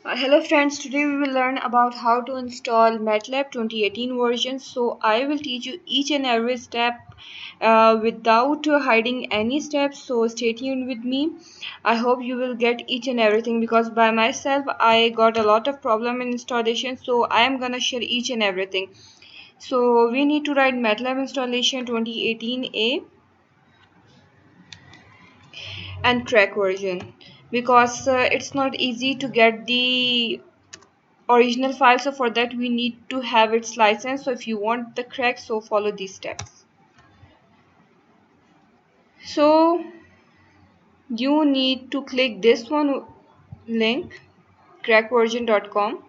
Hello friends, today we will learn about how to install Matlab 2018 version. So I will teach you each and every step without hiding any steps. So stay tuned with me. I hope you will get each and everything because by myself I got a lot of problem in installation. So I am gonna share each and everything. So we need to write Matlab installation 2018a and crack version because it's not easy to get the original file, so for that we need to have its license. So if you want the crack, so follow these steps. So you need to click this one link, crackversion.com.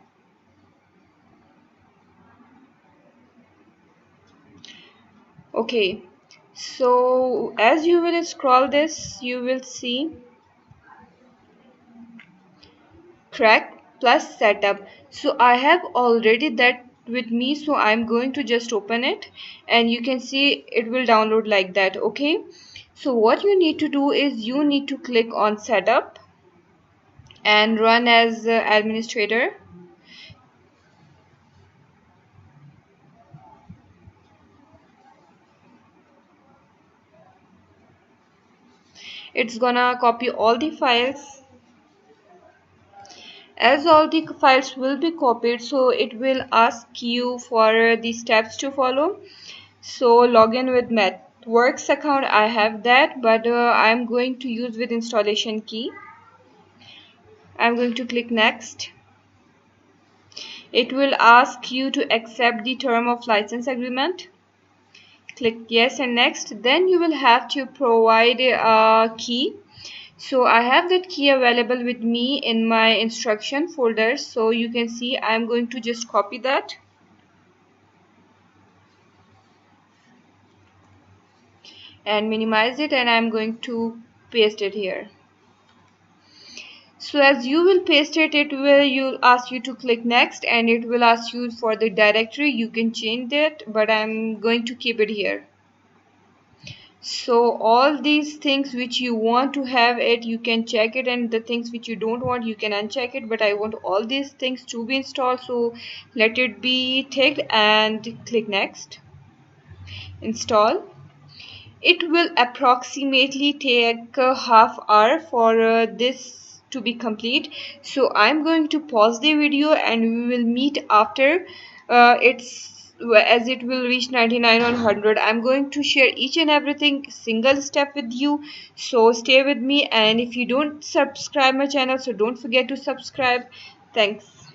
Okay, so as you will scroll this, you will see crack plus setup. So I have already that with me, so I'm going to just open it and you can see it will download like that. Okay, so what you need to do is you need to click on setup and run as administrator. It's gonna copy all the files. As all the files will be copied, so it will ask you for the steps to follow. So log in with Mathworks account, I have that, but I'm going to use with installation key. I'm going to click next. It will ask you to accept the term of license agreement. Click yes and next. Then you will have to provide a key. So I have that key available with me in my instruction folder, so you can see I'm going to just copy that and minimize it, and I'm going to paste it here. So as you will paste it, it will ask you to click next, and it will ask you for the directory. You can change that, but I'm going to keep it here. So all these things which you want to have it, you can check it, and the things which you don't want, you can uncheck it. But I want all these things to be installed, so let it be ticked and click next. Install. It will approximately take a half hour for this to be complete. So I'm going to pause the video and we will meet after it's as it will reach 99 or 100. I'm going to share each and everything single step with you, so stay with me. And if you don't subscribe my channel, so don't forget to subscribe. Thanks.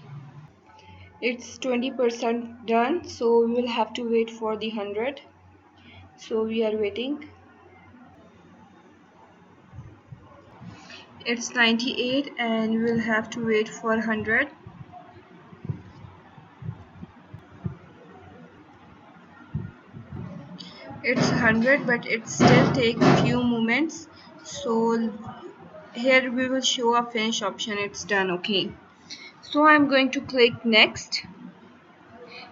It's 20% done, so we will have to wait for the 100. So we are waiting. It's 98 and we'll have to wait for 100. It's 100, but it still takes a few moments. So here we will show a finish option. It's done. Okay, so I'm going to click next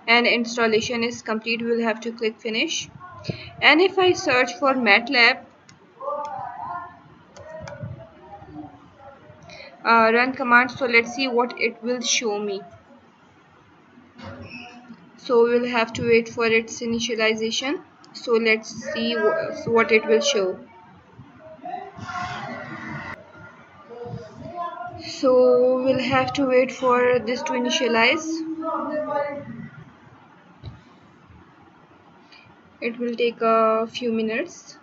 and installation is complete. We'll have to click finish. And if I search for Matlab run command, so let's see what it will show me. So we'll have to wait for its initialization. So let's see what it will show. So we'll have to wait for this to initialize. It will take a few minutes.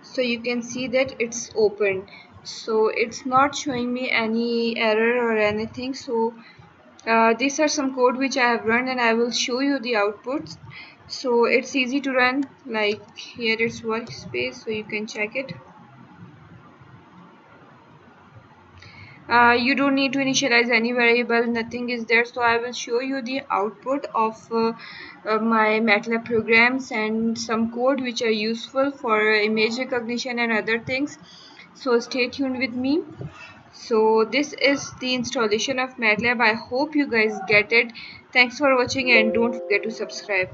So you can see that it's open. So it's not showing me any error or anything. So these are some code which I have run, and I will show you the outputs. So it's easy to run. Like here it's workspace, so you can check it. You don't need to initialize any variable, nothing is there. So I will show you the output of my Matlab programs and some code which are useful for image recognition and other things. So stay tuned with me. So this is the installation of MATLAB. I hope you guys get it. Thanks for watching and don't forget to subscribe.